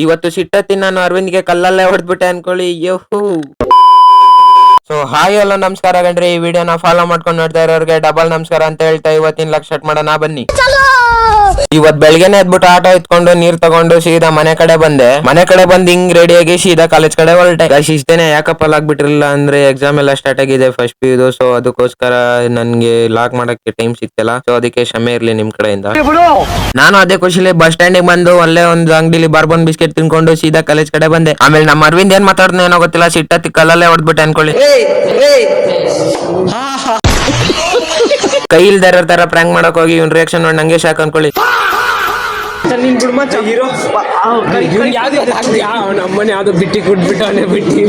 ಇವತ್ತು ಸಿಟ್ಟತ್ತಿ ನಾನು ಅರವಿಂದ್ಗೆ ಕಲ್ಲಲ್ಲೇ ಹೊಡೆದ್ಬಿಟ್ಟೆ ಅನ್ಕೊಳ್ಳಿ. ಯಹೂ. ಸೊ ಹಾಯ್ ಹಲೋ ನಮಸ್ಕಾರ ಗಂಡ್ರಿ. ಈ ವಿಡಿಯೋನ ಫಾಲೋ ಮಾಡ್ಕೊಂಡು ನೋಡ್ತಾ ಇರೋರಿಗೆ ಡಬಲ್ ನಮಸ್ಕಾರ ಅಂತ ಹೇಳ್ತಾ ಇವತ್ತಿನ ಲಕ್ಷ ಸ್ಟಾರ್ಟ್ ಮಾಡೋಣ ಬನ್ನಿ. ಇವತ್ ಬೆಳಗ್ಗೆನೆ ಎದ್ಬಿಟ್ಟು ಆಟೋ ಎತ್ಕೊಂಡು ನೀರ್ ತಗೊಂಡು ಸೀದಾ ಮನೆ ಕಡೆ ಬಂದ್ ಹಿಂಗ್ ರೆಡಿಯಾಗಿ ಸೀದಾ ಕಾಲೇಜ್ ಕಡೆ ಹೊರಟೆ. ಇಷ್ಟೇನೆ ಯಾಕಪ್ಪ ಆಗ್ಬಿಟ್ಟಿರಲಿಲ್ಲ ಅಂದ್ರೆ ಎಕ್ಸಾಮ್ ಎಲ್ಲ ಸ್ಟಾರ್ಟ್ ಆಗಿದೆ ಫಸ್ಟ್ ಪಿ ಯು. ಸೊ ಅದಕ್ಕೋಸ್ಕರ ನನ್ಗೆ ಲಾಕ್ ಮಾಡಕ್ಕೆ ಟೈಮ್ ಸಿಕ್ತಿಲ್ಲ. ಸೊ ಅದಕ್ಕೆ ಕ್ಷಮೆ ಇರ್ಲಿ ನಿಮ್ ಕಡೆಯಿಂದ. ನಾನು ಅದೇ ಖುಷಿಲಿ ಬಸ್ ಸ್ಟ್ಯಾಂಡ್ ಬಂದು ಅಲ್ಲೇ ಒಂದು ಅಂಗಡಿಲಿ ಬಾರ್ಬನ್ ಬಿಸ್ಕೆಟ್ ತಿನ್ಕೊಂಡು ಸೀದಾ ಕಾಲೇಜ್ ಕಡೆ ಬಂದೆ. ಆಮೇಲೆ ನಮ್ಮ ಅರವಿಂದ್ ಏನ್ ಮಾತಾಡ್ದ ಏನೋ ಗೊತ್ತಿಲ್ಲ, ಸಿಟ್ಟತ್ತಿ ಕಲ್ಲಲ್ಲೇ ಹೊಡೆದ್ಬಿಟ್ಟೆ ಅನ್ಕೊಳ್ಳಿ. ಕೈ ಇಲ್ದಾರ ತರ ಪ್ರ್ಯಾಂಕ್ ಮಾಡಕ್ ಹೋಗಿ ಇವ್ನ ರಿಯಾಕ್ಷನ್ ನೋಡಿ ನಂಗೆ ಶಾಕ್ ಅನ್ಕೊಳ್ಳಿ. ನಮ್ಮನೆ ಯಾವ್ದು ಬಿಟ್ಟಿ ಕೊಟ್ಬಿಟ್ಟು ಅವನೇ ಬಿಟ್ಟಿ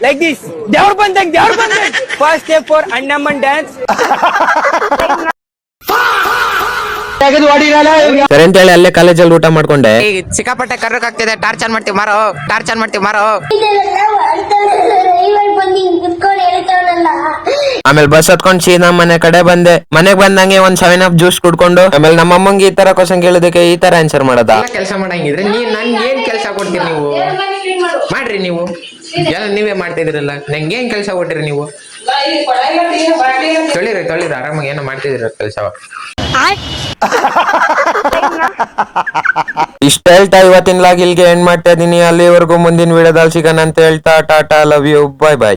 ಲೈಕ್ ದಿಸ್ ದೇವ್ರ ಬಂದಂಗ್ ಫಸ್ಟ್ ಸ್ಟೆಪ್ ಫಾರ್ ಅಣ್ಣಮ್ಮನ್ ಡ್ಯಾನ್ಸ್ ಸರಿ ಅಂತ ಹೇಳಿ ಅಲ್ಲೇ ಕಾಲೇಜಲ್ಲಿ ಊಟ ಮಾಡ್ಕೊಂಡೆ. ಸಿಕ್ಕಾಪಟ್ಟೆ ಕರ್ರಕ್ ಆಗ್ತಿದೆ, ಟಾರ್ಚರ್ ಮಾಡ್ತೀವಿ ಮಾರೋ. ಆಮೇಲೆ ಬಸ್ ಹತ್ಕೊಂಡ್ ಸೀದಾ ಮನೆ ಕಡೆ ಬಂದೆ. ಮನೆಗ್ ಬಂದಂಗೆ ಒಂದ್ 7 ಅಪ್ ಜ್ಯೂಸ್ ಕುಡ್ಕೊಂಡು ಆಮೇಲೆ ನಮ್ಮ ಅಮ್ಮಂಗೆ ಈ ತರ ಕ್ವಶನ್ ಕೇಳೋದಕ್ಕೆ ಈ ತರ ಆನ್ಸರ್ ಮಾಡೋದ. ಕೆಲಸ ಮಾಡಂಗಿದ್ರೆ ನನ್ ಏನ್ ಕೆಲಸ ಕೊಡ್ತೀರಿ ನೀವು? ಮಾಡ್ರಿ ನೀವು ಎಲ್ಲ ನೀವೇ ಮಾಡ್ತಿದ್ರಲ್ಲ, ನಂಗೆ ಏನ್ ಕೆಲಸ ಕೊಟ್ಟಿರಿ ನೀವು? ತೊಳಿರಿ ಆರಾಮಾಗಿ ಏನೋ ಮಾಡ್ತಿದಿರ ಕೆಲಸ. ಇಷ್ಟ ಹೇಳ್ತಾ ಇವತ್ತಿನ ಲಾಗ್ ಇಲ್ಗೆ ಎಂಡ್ ಮಾಡ್ತಾ ಇದೀನಿ. ಅಲ್ಲಿವರೆಗೂ ಮುಂದಿನ ವಿಡಿಯೋದಲ್ಲಿ ಸಿಗೋಣ ಅಂತ ಹೇಳ್ತಾ tata, love you, bye bye.